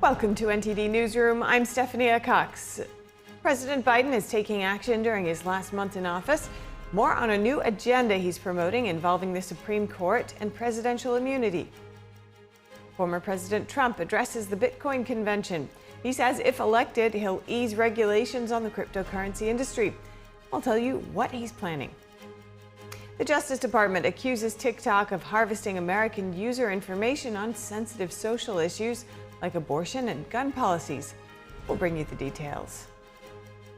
Welcome to NTD Newsroom. I'm Stephanie Cox. President Biden is taking action during his last month in office. More on a new agenda he's promoting involving the Supreme Court and presidential immunity. Former President Trump addresses the Bitcoin convention. He says if elected, he'll ease regulations on the cryptocurrency industry. I'll tell you what he's planning. The Justice Department accuses TikTok of harvesting American user information on sensitive social issues like abortion and gun policies. We'll bring you the details.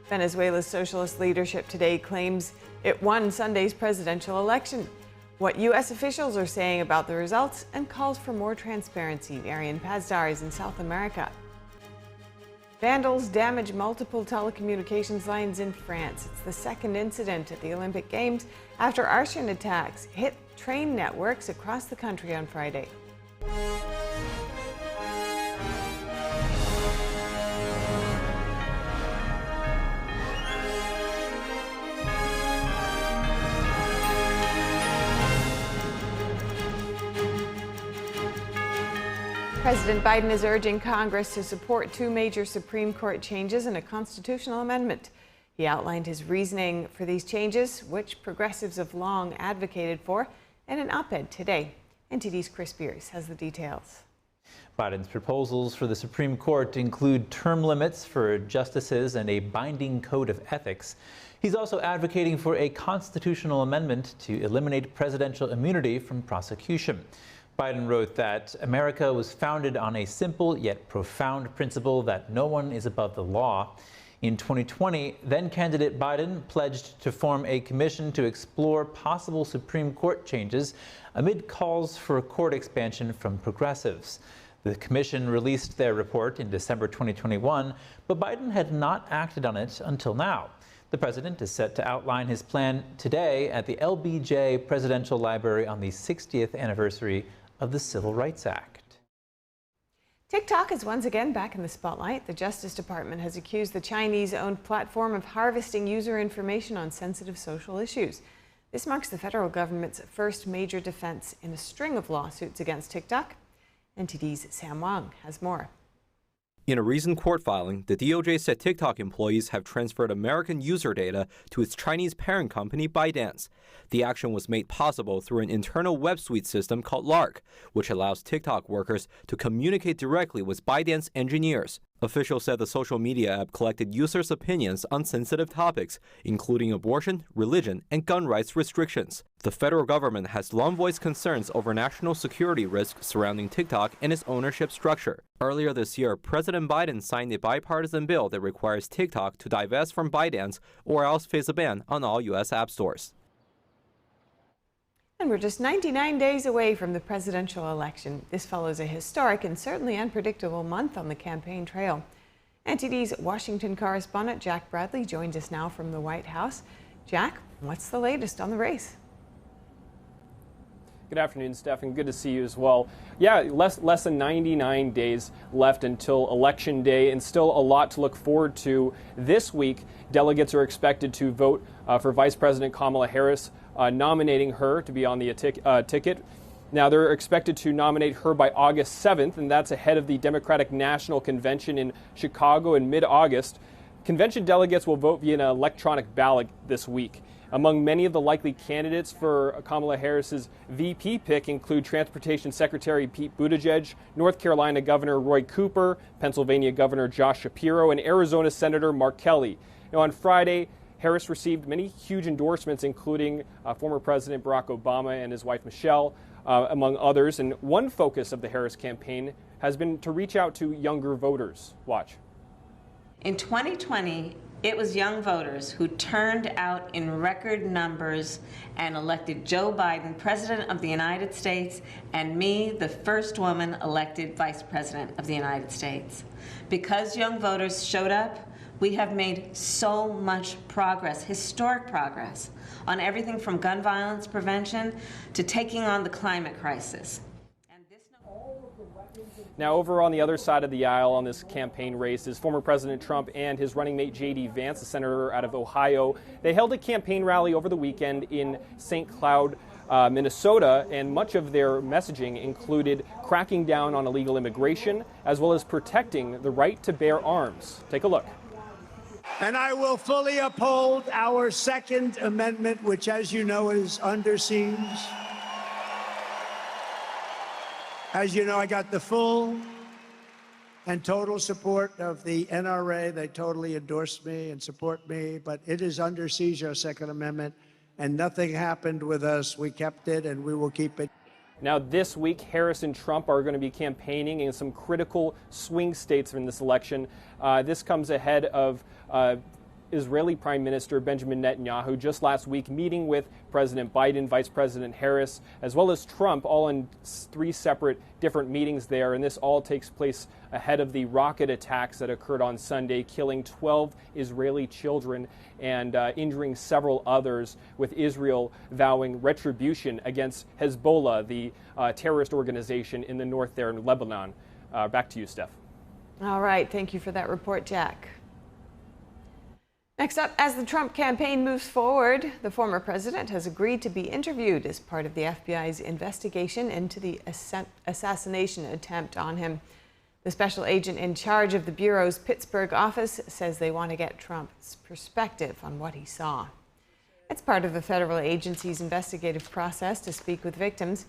Venezuela's socialist leadership today claims it won Sunday's presidential election. What U.S. officials are saying about the results and calls for more transparency. Arian Pazdar is in South America. Vandals damage multiple telecommunications lines in France. It's the second incident at the Olympic Games after arson attacks hit train networks across the country on Friday. President Biden is urging Congress to support two major Supreme Court changes and a constitutional amendment. He outlined his reasoning for these changes, which progressives have long advocated for, in an op-ed today. NTD's Chris Beers has the details. Biden's proposals for the Supreme Court include term limits for justices and a binding code of ethics. He's also advocating for a constitutional amendment to eliminate presidential immunity from prosecution. Biden wrote that America was founded on a simple yet profound principle that no one is above the law. In 2020, then-candidate Biden pledged to form a commission to explore possible Supreme Court changes amid calls for court expansion from progressives. The commission released their report in December 2021, but Biden had not acted on it until now. The president is set to outline his plan today at the LBJ Presidential Library on the 60th anniversary of the Civil Rights Act. TikTok is once again back in the spotlight. The Justice Department has accused the Chinese-owned platform of harvesting user information on sensitive social issues. This marks the federal government's first major defense in a string of lawsuits against TikTok. NTD's Sam Wang has more. In a recent court filing, the DOJ said TikTok employees have transferred American user data to its Chinese parent company, ByteDance. The action was made possible through an internal web suite system called Lark, which allows TikTok workers to communicate directly with ByteDance engineers. Officials said the social media app collected users' opinions on sensitive topics, including abortion, religion, and gun rights restrictions. The federal government has long voiced concerns over national security risks surrounding TikTok and its ownership structure. Earlier this year, President Biden signed a bipartisan bill that requires TikTok to divest from ByteDance or else face a ban on all U.S. app stores. And we're just 99 days away from the presidential election. This follows a historic and certainly unpredictable month on the campaign trail. NTD's Washington correspondent Jack Bradley joins us now from the White House. Jack, what's the latest on the race? Good afternoon, Stephen. Good to see you as well. Yeah, less than 99 days left until Election Day, and still a lot to look forward to this week. Delegates are expected to vote for Vice President Kamala Harris, nominating her to be on the ticket. Now, they're expected to nominate her by August 7th, and that's ahead of the Democratic National Convention in Chicago in mid-August. Convention delegates will vote via an electronic ballot this week. Among many of the likely candidates for Kamala Harris's VP pick include Transportation Secretary Pete Buttigieg, North Carolina Governor Roy Cooper, Pennsylvania Governor Josh Shapiro, and Arizona Senator Mark Kelly. Now, on Friday, Harris received many huge endorsements, including former President Barack Obama and his wife Michelle, among others. And one focus of the Harris campaign has been to reach out to younger voters. Watch. In 2020, it was young voters who turned out in record numbers and elected Joe Biden President of the United States and me, the first woman elected Vice President of the United States. Because young voters showed up, we have made so much progress, historic progress, on everything from gun violence prevention to taking on the climate crisis. Now, over on the other side of the aisle on this campaign race is former President Trump and his running mate J.D. Vance, a senator out of Ohio. They held a campaign rally over the weekend in St. Cloud, Minnesota, and much of their messaging included cracking down on illegal immigration as well as protecting the right to bear arms. Take a look. And I will fully uphold our Second Amendment, which, as you know, is under siege. As you know, I got the full and total support of the NRA. They totally endorse me and support me, but it is under siege, our Second Amendment, and nothing happened with us. We kept it, and we will keep it. Now, this week, Harris and Trump are going to be campaigning in some critical swing states in this election. This comes ahead of Israeli Prime Minister Benjamin Netanyahu just last week meeting with President Biden, Vice President Harris, as well as Trump, all in 3 separate different meetings there. And this all takes place ahead of the rocket attacks that occurred on Sunday, killing 12 Israeli children and injuring several others, with Israel vowing retribution against Hezbollah, the terrorist organization in the north there in Lebanon. Back to you, Steph. All right. Thank you for that report, Jack. Next up, as the Trump campaign moves forward, the former president has agreed to be interviewed as part of the FBI's investigation into the assassination attempt on him. The special agent in charge of the Bureau's Pittsburgh office says they want to get Trump's perspective on what he saw. It's part of the federal agency's investigative process to speak with victims.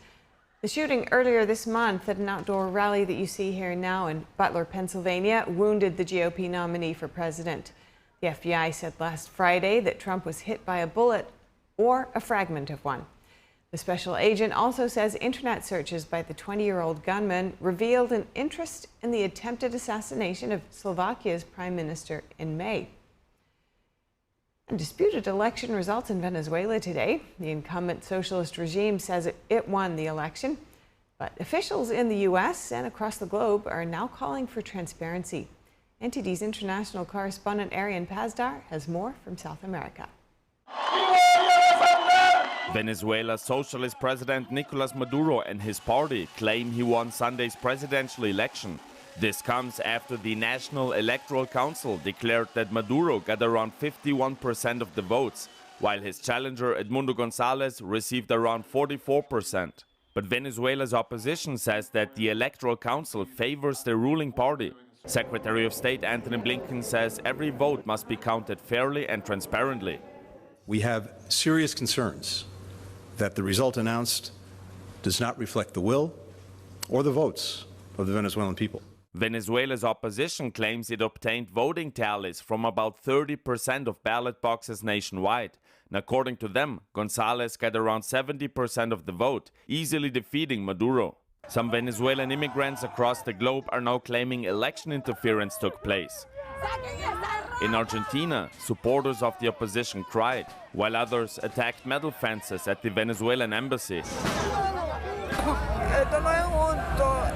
The shooting earlier this month at an outdoor rally that you see here now in Butler, Pennsylvania, wounded the GOP nominee for president. The FBI said last Friday that Trump was hit by a bullet or a fragment of one. The special agent also says internet searches by the 20-year-old gunman revealed an interest in the attempted assassination of Slovakia's prime minister in May. And disputed election results in Venezuela today. The incumbent socialist regime says it won the election, but officials in the U.S. and across the globe are now calling for transparency. NTD's international correspondent Arian Pazdar has more from South America. Venezuela's socialist president Nicolas Maduro and his party claim he won Sunday's presidential election. This comes after the National Electoral Council declared that Maduro got around 51% of the votes, while his challenger Edmundo González received around 44%. But Venezuela's opposition says that the Electoral Council favors the ruling party. Secretary of State Antony Blinken says every vote must be counted fairly and transparently. We have serious concerns that the result announced does not reflect the will or the votes of the Venezuelan people. Venezuela's opposition claims it obtained voting tallies from about 30% of ballot boxes nationwide. And according to them, González got around 70% of the vote, easily defeating Maduro. Some Venezuelan immigrants across the globe are now claiming election interference took place. In Argentina, supporters of the opposition cried, while others attacked metal fences at the Venezuelan embassy.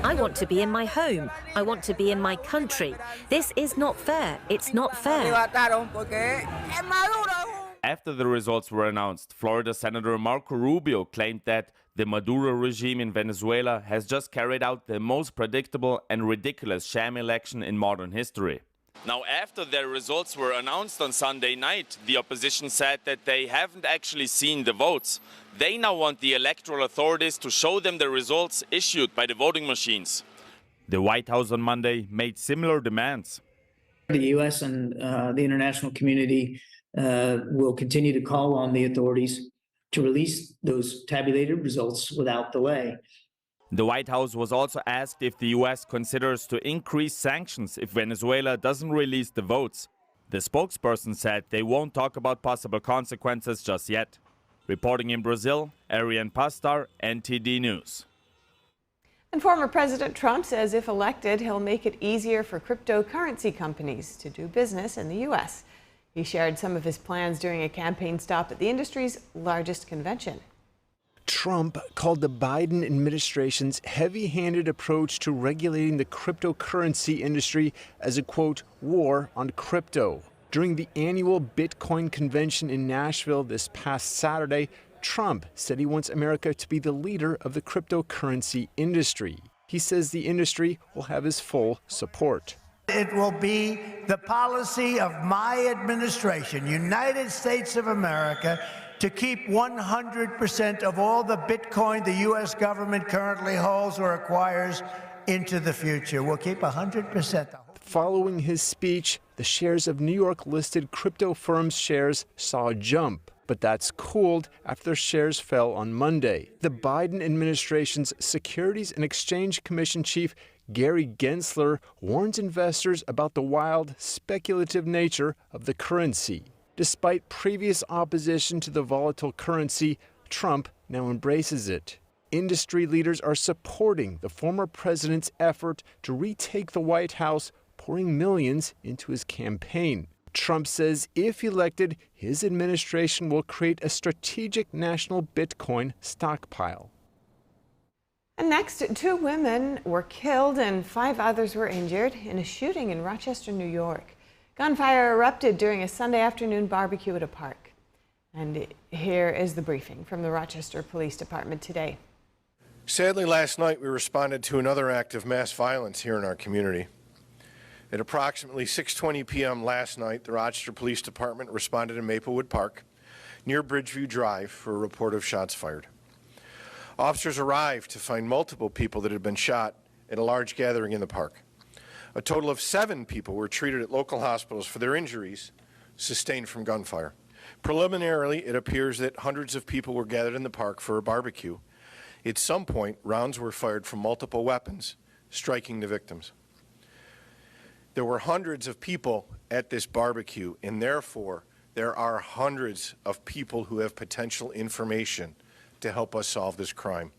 I want to be in my home. I want to be in my country. This is not fair. It's not fair. After the results were announced, Florida Senator Marco Rubio claimed that the Maduro regime in Venezuela has just carried out the most predictable and ridiculous sham election in modern history. Now, after their results were announced on Sunday night, the opposition said that they haven't actually seen the votes. They now want the electoral authorities to show them the results issued by the voting machines. The White House on Monday made similar demands. The U.S. and the international community will continue to call on the authorities to release those tabulated results without delay. The White House was also asked if the U.S. considers to increase sanctions if Venezuela doesn't release the votes. The spokesperson said they won't talk about possible consequences just yet. Reporting in Brazil, Arian Pazdar, NTD News. And former President Trump says if elected, he'll make it easier for cryptocurrency companies to do business in the U.S. He shared some of his plans during a campaign stop at the industry's largest convention. Trump called the Biden administration's heavy-handed approach to regulating the cryptocurrency industry as a, quote, war on crypto. During the annual Bitcoin convention in Nashville this past Saturday, Trump said he wants America to be the leader of the cryptocurrency industry. He says the industry will have his full support. It will be the policy of my administration, United States of America, to keep 100% of all the Bitcoin the U.S. government currently holds or acquires into the future. We'll keep 100%. Following his speech, the shares of New York-listed crypto firms' shares saw a jump, but that's cooled after their shares fell on Monday. The Biden administration's Securities and Exchange Commission chief Gary Gensler warns investors about the wild, speculative nature of the currency. Despite previous opposition to the volatile currency, Trump now embraces it. Industry leaders are supporting the former president's effort to retake the White House, pouring millions into his campaign. Trump says if elected, his administration will create a strategic national Bitcoin stockpile. And next, 2 women were killed and 5 others were injured in a shooting in Rochester, New York. Gunfire erupted during a Sunday afternoon barbecue at a park. And here is the briefing from the Rochester Police Department today. Sadly, last night we responded to another act of mass violence here in our community. At approximately 6:20 p.m. last night, the Rochester Police Department responded in Maplewood Park, near Bridgeview Drive, for a report of shots fired. Officers arrived to find multiple people that had been shot at a large gathering in the park. A total of 7 people were treated at local hospitals for their injuries sustained from gunfire. Preliminarily, it appears that hundreds of people were gathered in the park for a barbecue. At some point, rounds were fired from multiple weapons, striking the victims. There were hundreds of people at this barbecue, and therefore, there are hundreds of people who have potential information to help us solve this crime.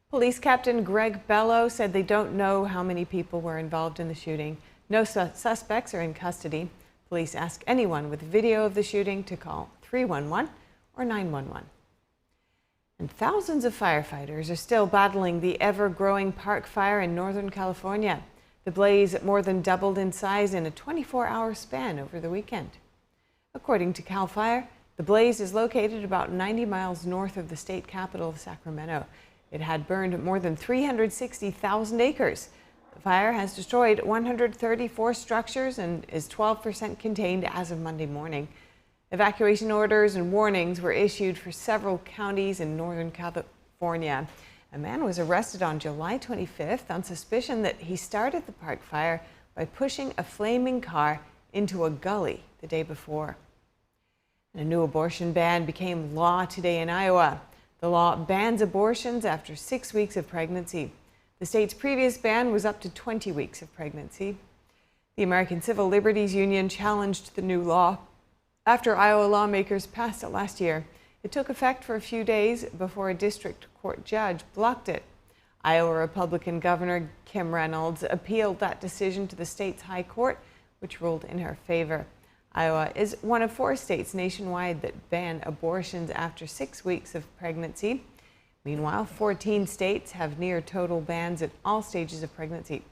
Police Captain Greg Bello said they don't know how many people were involved in the shooting. No suspects are in custody. Police ask anyone with video of the shooting to call 311 or 911. And thousands of firefighters are still battling the ever-growing park fire in Northern California. The blaze more than doubled in size in a 24-hour span over the weekend. According to CAL FIRE, the blaze is located about 90 miles north of the state capital of Sacramento. It had burned more than 360,000 acres. The fire has destroyed 134 structures and is 12% contained as of Monday morning. Evacuation orders and warnings were issued for several counties in Northern California. A man was arrested on July 25th on suspicion that he started the park fire by pushing a flaming car into a gully the day before. And a new abortion ban became law today in Iowa. The law bans abortions after 6 weeks of pregnancy. The state's previous ban was up to 20 weeks of pregnancy. The American Civil Liberties Union challenged the new law after Iowa lawmakers passed it last year. It took effect for a few days before a district court judge blocked it. Iowa Republican Governor Kim Reynolds appealed that decision to the state's high court, which ruled in her favor. Iowa is one of 4 states nationwide that ban abortions after 6 weeks of pregnancy. Meanwhile, 14 states have near total bans at all stages of pregnancy.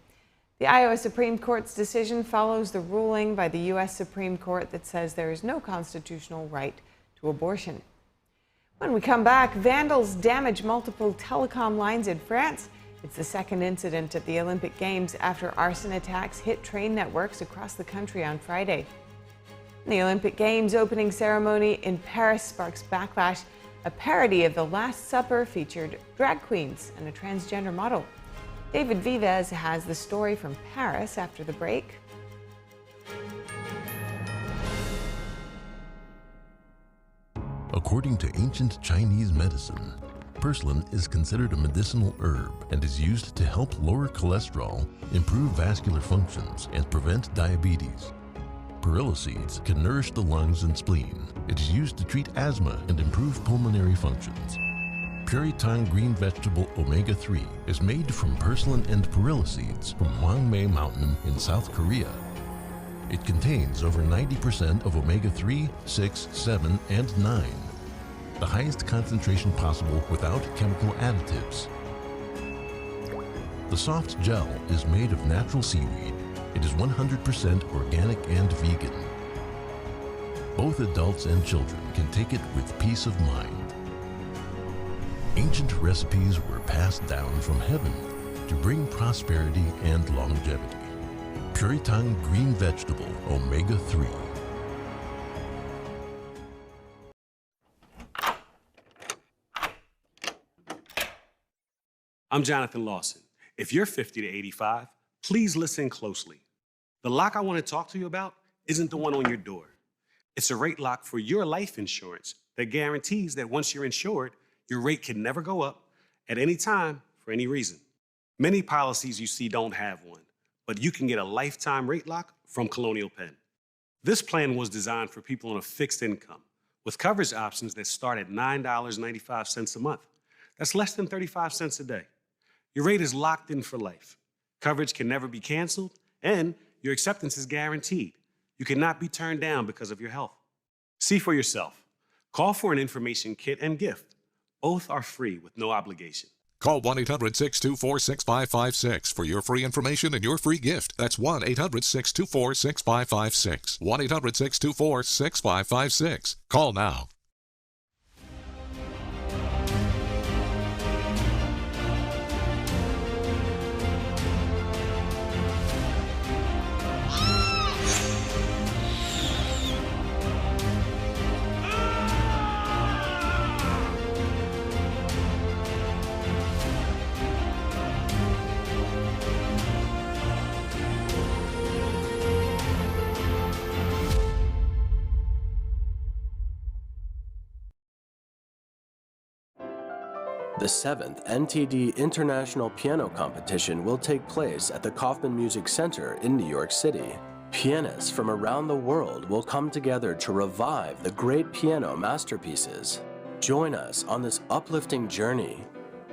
The Iowa Supreme Court's decision follows the ruling by the U.S. Supreme Court that says there is no constitutional right to abortion. When we come back, vandals damage multiple telecom lines in France. It's the second incident at the Olympic Games after arson attacks hit train networks across the country on Friday. The Olympic Games opening ceremony in Paris sparks backlash. A parody of The Last Supper featured drag queens and a transgender model. David Vives has the story from Paris after the break. According to ancient Chinese medicine, purslane is considered a medicinal herb and is used to help lower cholesterol, improve vascular functions, and prevent diabetes. Perilla seeds can nourish the lungs and spleen. It is used to treat asthma and improve pulmonary functions. Puritang green vegetable omega-3 is made from purslane and perilla seeds from Hwangmae Mountain in South Korea. It contains over 90% of omega-3, 6, 7, and 9, the highest concentration possible without chemical additives. The soft gel is made of natural seaweed. It is 100% organic and vegan. Both adults and children can take it with peace of mind. Ancient recipes were passed down from heaven to bring prosperity and longevity. Puritang green vegetable omega-3. I'm Jonathan Lawson. If you're 50 to 85, please listen closely. The lock I want to talk to you about isn't the one on your door. It's a rate lock for your life insurance that guarantees that once you're insured, your rate can never go up at any time for any reason. Many policies you see don't have one, but you can get a lifetime rate lock from Colonial Penn. This plan was designed for people on a fixed income with coverage options that start at $9.95 a month. That's less than 35 cents a day. Your rate is locked in for life. Coverage can never be canceled, and your acceptance is guaranteed. You cannot be turned down because of your health. See for yourself. Call for an information kit and gift. Both are free with no obligation. Call 1-800-624-6556 for your free information and your free gift. That's 1-800-624-6556. 1-800-624-6556. Call now. The 7th NTD International Piano Competition will take place at the Kaufman Music Center in New York City. Pianists from around the world will come together to revive the great piano masterpieces. Join us on this uplifting journey.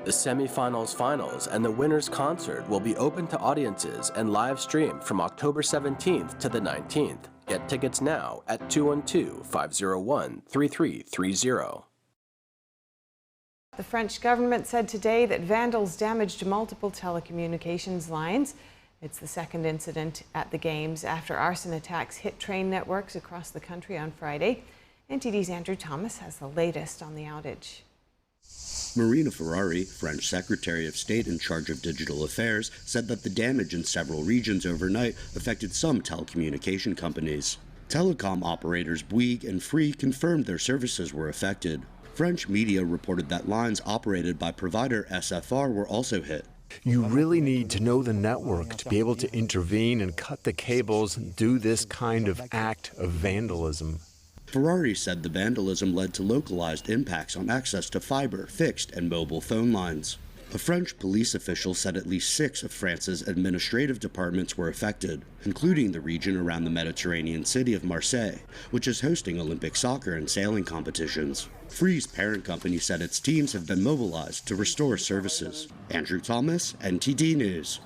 The semifinals, finals, and the winner's concert will be open to audiences and live streamed from October 17th to the 19th. Get tickets now at 212-501-3330. The French government said today that vandals damaged multiple telecommunications lines. It's the second incident at the Games after arson attacks hit train networks across the country on Friday. NTD's Andrew Thomas has the latest on the outage. Marina Ferrari, French Secretary of State in charge of digital affairs, said that the damage in several regions overnight affected some telecommunication companies. Telecom operators Bouygues and Free confirmed their services were affected. French media reported that lines operated by provider SFR were also hit. You really need to know the network to be able to intervene and cut the cables and do this kind of act of vandalism. Ferrari said the vandalism led to localized impacts on access to fiber, fixed, and mobile phone lines. A French police official said at least 6 of France's administrative departments were affected, including the region around the Mediterranean city of Marseille, which is hosting Olympic soccer and sailing competitions. Free's parent company said its teams have been mobilized to restore services. Andrew Thomas, NTD News.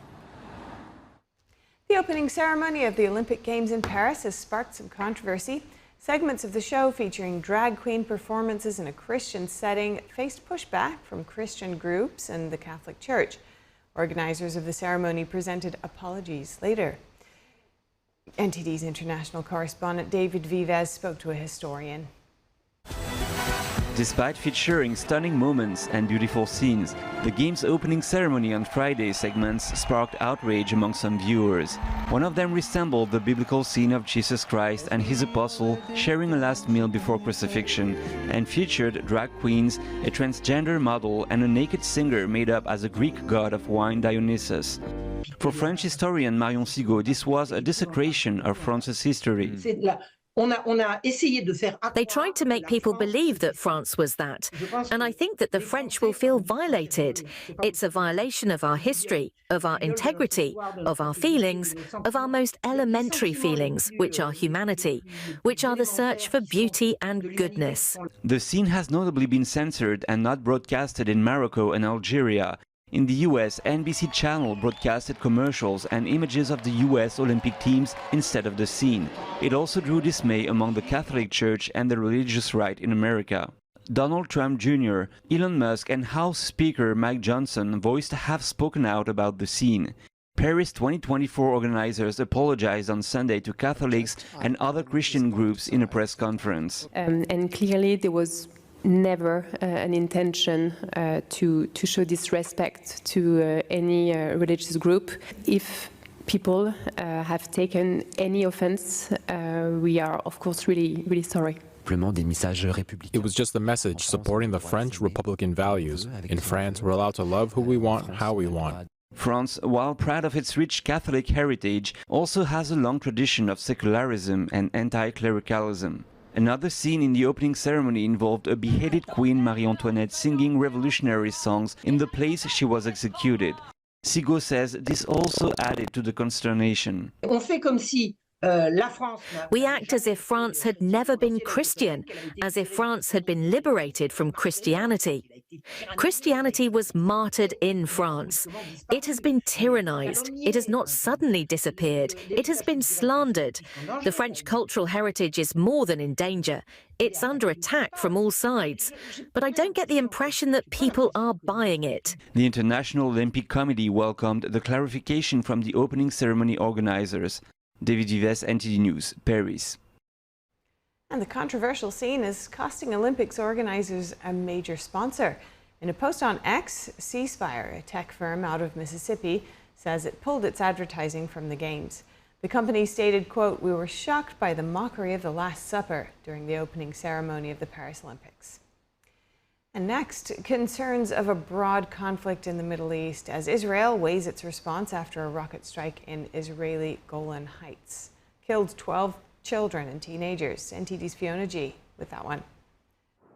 The opening ceremony of the Olympic Games in Paris has sparked some controversy. Segments of the show featuring drag queen performances in a Christian setting faced pushback from Christian groups and the Catholic Church. Organizers of the ceremony presented apologies later. NTD's international correspondent David Vives spoke to a historian. Despite featuring stunning moments and beautiful scenes, the game's opening ceremony on Friday segments sparked outrage among some viewers. One of them resembled the biblical scene of Jesus Christ and his apostle sharing a last meal before crucifixion, and featured drag queens, a transgender model, and a naked singer made up as a Greek god of wine, Dionysus. For French historian Marion Sigaud, this was a desecration of France's history. They tried to make people believe that France was that, and I think that the French will feel violated. It's a violation of our history, of our integrity, of our feelings, of our most elementary feelings, which are humanity, which are the search for beauty and goodness. The scene has notably been censored and not broadcasted in Morocco and Algeria. In the US, NBC Channel broadcasted commercials and images of the US Olympic teams instead of the scene. It also drew dismay among the Catholic Church and the religious right in America. Donald Trump Jr., Elon Musk, and House Speaker Mike Johnson voiced to have spoken out about the scene. Paris 2024 organizers apologized on Sunday to Catholics and other Christian groups in a press conference. And clearly there was never an intention to show disrespect to any religious group. If people have taken any offense, we are of course really sorry. It was just a message supporting the French Republican values. In France, we're allowed to love who we want, how we want. France, while proud of its rich Catholic heritage, also has a long tradition of secularism and anti-clericalism. Another scene in the opening ceremony involved a beheaded Queen Marie Antoinette singing revolutionary songs in the place she was executed. Sigaud says this also added to the consternation. We act as if France had never been Christian, as if France had been liberated from Christianity. Christianity was martyred in France. It has been tyrannized. It has not suddenly disappeared. It has been slandered. The French cultural heritage is more than in danger. It's under attack from all sides. But I don't get the impression that people are buying it. The International Olympic Committee welcomed the clarification from the opening ceremony organizers. David Vives, NTD News, Paris. And the controversial scene is costing Olympics organizers a major sponsor. In a post on X, Ceasefire, a tech firm out of Mississippi, says it pulled its advertising from the Games. The company stated, quote, "We were shocked by the mockery of the Last Supper during the opening ceremony of the Paris Olympics." And next, concerns of a broad conflict in the Middle East as Israel weighs its response after a rocket strike in Israeli Golan Heights. Killed 12 children and teenagers. NTD's Fiona G with that one.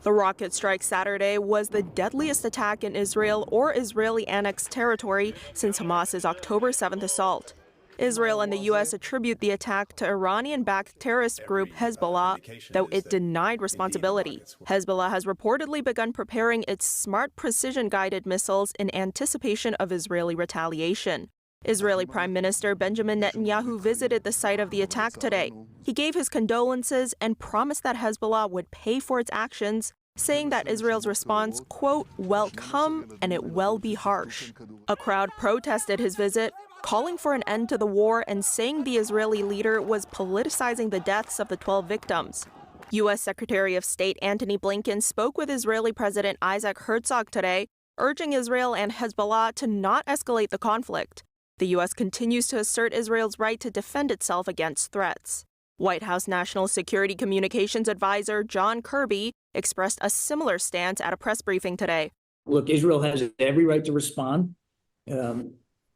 The rocket strike Saturday was the deadliest attack in Israel or Israeli annexed territory since Hamas's October 7th assault. Israel and the U.S. attribute the attack to Iranian-backed terrorist group Hezbollah, though it denied responsibility. Hezbollah has reportedly begun preparing its smart precision-guided missiles in anticipation of Israeli retaliation. Israeli Prime Minister Benjamin Netanyahu visited the site of the attack today. He gave his condolences and promised that Hezbollah would pay for its actions, saying that Israel's response, quote, "will come and it will be harsh." A crowd protested his visit, calling for an end to the war and saying the Israeli leader was politicizing the deaths of the 12 victims. U.S. Secretary of State Antony Blinken spoke with Israeli President Isaac Herzog today, urging Israel and Hezbollah to not escalate the conflict. The U.S. continues to assert Israel's right to defend itself against threats. White House National Security Communications Advisor John Kirby expressed a similar stance at a press briefing today. Look, Israel has every right to respond.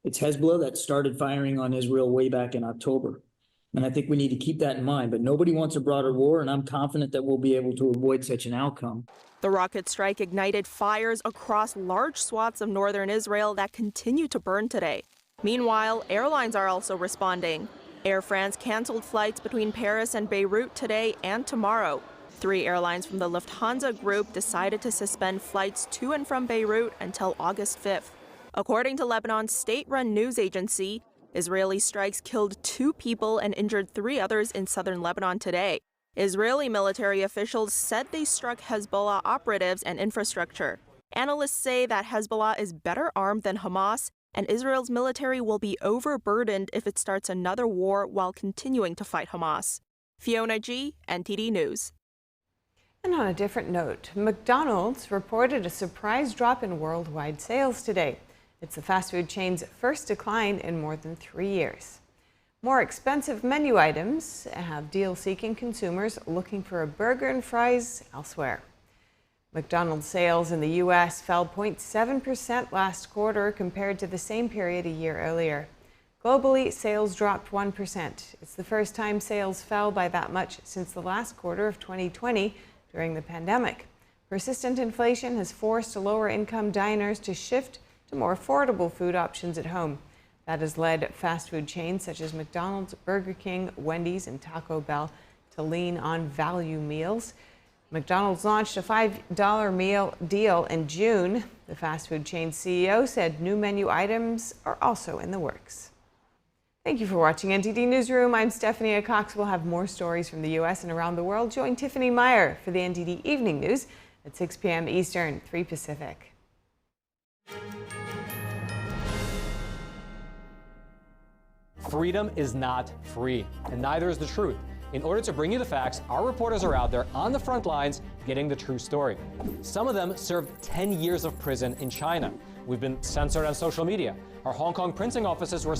It's Hezbollah that started firing on Israel way back in October. And I think we need to keep that in mind. But nobody wants a broader war, and I'm confident that we'll be able to avoid such an outcome. The rocket strike ignited fires across large swaths of northern Israel that continue to burn today. Meanwhile, airlines are also responding. Air France canceled flights between Paris and Beirut today and tomorrow. 3 airlines from the Lufthansa group decided to suspend flights to and from Beirut until August 5th. According to Lebanon's state-run news agency, Israeli strikes killed 2 people and injured 3 others in southern Lebanon today. Israeli military officials said they struck Hezbollah operatives and infrastructure. Analysts say that Hezbollah is better armed than Hamas, and Israel's military will be overburdened if it starts another war while continuing to fight Hamas. Fiona G, NTD News. And on a different note, McDonald's reported a surprise drop in worldwide sales today. It's the fast food chain's first decline in more than 3 years. More expensive menu items have deal-seeking consumers looking for a burger and fries elsewhere. McDonald's sales in the U.S. fell 0.7% last quarter compared to the same period a year earlier. Globally, sales dropped 1%. It's the first time sales fell by that much since the last quarter of 2020 during the pandemic. Persistent inflation has forced lower-income diners to shift to more affordable food options at home. That has led fast food chains such as McDonald's, Burger King, Wendy's, and Taco Bell to lean on value meals. McDonald's launched a $5 meal deal in June. The fast food chain CEO said new menu items are also in the works. Thank you for watching NTD Newsroom. I'm Stephanie Cox. We'll have more stories from the U.S. and around the world. Join Tiffany Meyer for the NTD Evening News at 6 p.m. Eastern, 3 Pacific. Freedom is not free, and neither is the truth. In order to bring you the facts, our reporters are out there on the front lines getting the true story. Some of them served 10 years of prison in China. We've been censored on social media. Our Hong Kong printing offices were